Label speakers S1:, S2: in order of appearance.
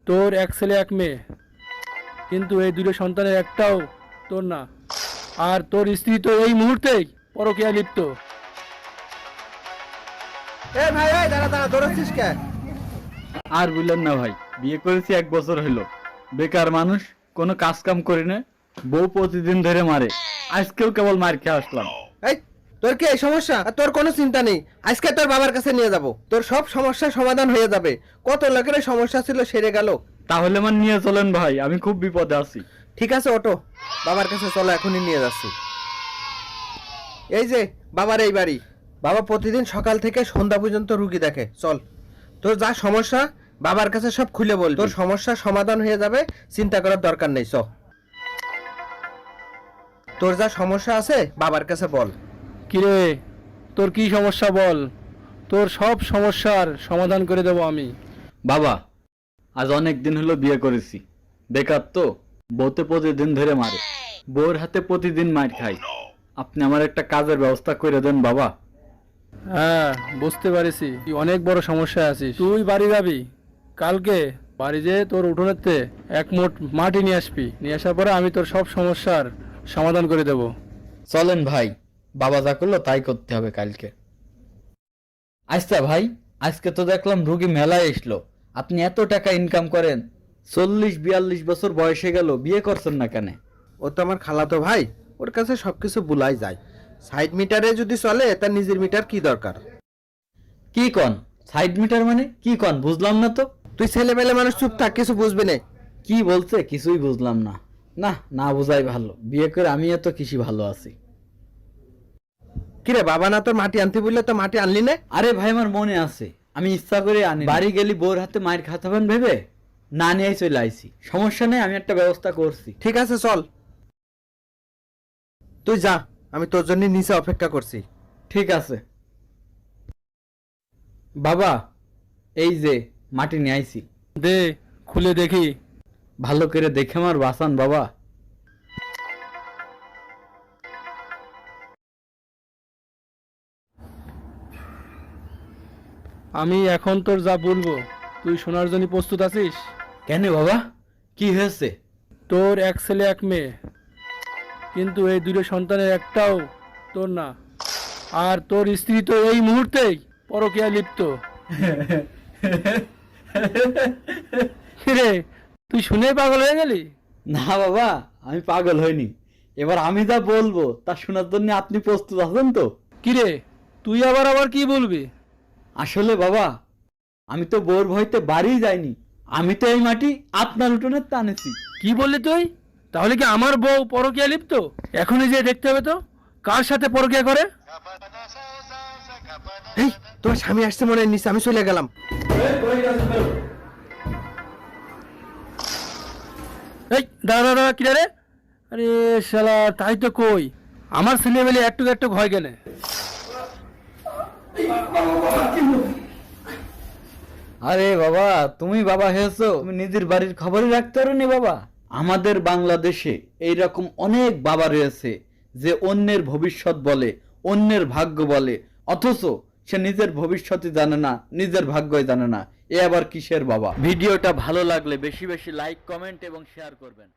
S1: তোর এক ছেলে এক মেয়ে, কিন্তু এই দুটো সন্তানের একটাও তোর না। আর তোর স্ত্রী তো এই মুহূর্তেই পরকীয়ায় লিপ্ত।
S2: এ ভাই ভাই দাঁড়া দাঁড়া দৌড়াচ্ছিস কে?
S3: আর বললেন না ভাই, বিয়ে করেছি 1 বছর হলো, বেকার মানুষ, কোনো কাজ কাম করি না, বউ প্রতিদিন ধরে মারে, আজকেও কেবল মার খেয়ে আসলাম।
S2: এই তোর কি এই সমস্যা? আর তোর কোনো চিন্তা নেই, আজকে তোর বাবার কাছে নিয়ে যাব, তোর সব সমস্যার সমাধান হয়ে যাবে। কত লোকের সমস্যা ছিল সেরে গেল।
S3: তাহলে আমার নিয়ে চলেন ভাই, আমি খুব বিপদে আছি।
S2: ঠিক আছে ওটো, বাবার কাছে চলো, এখনই নিয়ে যাচ্ছি। এই যে বাবার এই বাড়ি, বাবা প্রতিদিন সকাল থেকে সন্ধ্যা পর্যন্ত রুগী দেখে। চল, তোর যা সমস্যা বাবার কাছে সব খুলে বল, তোর সমস্যার সমাধান হয়ে যাবে, চিন্তা করার দরকার নেই। তোর যা সমস্যা আছে বাবার কাছে বল।
S1: কিরে, তোর কি সমস্যা বল, তোর সব সমস্যার সমাধান করে দেবো আমি।
S3: বাবা, আজ অনেক দিন হলো বিয়ে করেছি, বেকার তো, বউতে প্রতিদিন ধরে মারে, বউর হাতে প্রতিদিন মার খাই, আপনি আমার একটা কাজের ব্যবস্থা করে দেন বাবা।
S1: হ্যাঁ, বুঝতে পারিছি তুই অনেক বড় সমস্যায় আছিস। তুই বাড়ি যাবি, কালকে বাড়ি যেয়ে তোর উঠোনেতে এক মুঠ মাটি নিয়ে আসবি, নিয়ে আসার পরে আমি তোর সব সমস্যার সমাধান করে দেব।
S3: চলেন ভাই, বাবা যা করলো তাই করতে হবে কালকে। আচ্ছা ভাই, আজকে তো দেখলাম রুগী মেলায় এসলো, আপনি এত টাকা ইনকাম করেন, 40-42 বছর বয়সে গেল, বিয়ে করছেন না কেন?
S2: ও তো আমার খালাতো ভাই, ওর কাছে সবকিছু বুলাই যায়। সাইড মিটারে যদি চলে তার নিজের মিটার কি দরকার?
S3: কি কন সাইড মিটার মানে কি কন, বুঝলাম না তো।
S2: তুই ছেলেমেলে মানুষ, চুপ থাক, কিছু বুঝবি না।
S3: কি বলছে কিছুই বুঝলাম না। না না বুঝাই ভালো, বিয়ে করে আমি এত কৃষি ভালো আছি।
S2: কিরে বাবা, না তোর মাটি আনতে বললে তো মাটি আনলি না?
S3: আরে ভাই, আমার মনে আছে, আমি ইচ্ছা করে আনি, বাড়ি গেলি বোর হাতে মায়ের খাতাবেন ভেবে না নিয়ে চলে আইছি। সমস্যা নেই, আমি একটা ব্যবস্থা করছি।
S2: ঠিক আছে চল, তুই যা, আমি তোর জন্য নিচে অপেক্ষা করছি।
S3: ঠিক আছে বাবা, এই যে মাটি নিয়ে আইছি,
S1: দে, খুলে দেখি।
S3: ভালো করে দেখে আমার বাসান বাবা।
S1: আমি এখন তোর যা বলবো তুই শোনার জন্য প্রস্তুত আছিস?
S3: কেন বাবা, কি হয়েছে?
S1: তোর এক ছেলে এক মেয়ে, কিন্তু এই দুটো সন্তানের একটাও তোর না। আর তোর স্ত্রী তো এই মুহূর্তেই পরকীয়ায় লিপ্ত। রে, তুই শুনে পাগল হয়ে গেলি?
S3: না বাবা, আমি পাগল হইনি, এবার আমি যা বলবো তা শোনার জন্য আপনি প্রস্তুত আছেন তো?
S1: কিরে, তুই আবার আবার কি বলবি?
S3: আসলে বাবা, আমি তো বোর ভয়তে বাড়ি যাইনি, আমি তো এই মাটি আপনার উঠোনে টানেছি।
S1: কি বললি তুই? তাহলে কি আমার বউ পরকীয়া লিপ্ত? এখনই যে দেখতে হবে তো কার সাথে পরকীয়া করে।
S2: এই তোমার স্বামী আসছে মনে হয় নিচে, আমি চলে গেলাম।
S1: এই দাঁড়া দাঁড়া, কিরা রে? আরে শালা, তাই তো কই, আমার ছেলেবেলে একটু একটু ভয় গেলে।
S3: আরে বাবা, তুমি বাবা হয়েছো, তুমি নিজের বাড়ির খবরই রাখতে পারোনি বাবা? আমাদের বাংলাদেশে এইরকম অনেক বাবা রয়েছে যে অন্যের ভবিষ্যৎ বলে, অন্যের ভাগ্য বলে, অথচ সে নিজের ভবিষ্যৎই জানে না, নিজের ভাগ্যই জানে না। এ আবার কিসের বাবা? ভিডিওটা ভালো লাগলে বেশি বেশি লাইক, কমেন্ট এবং শেয়ার করবেন।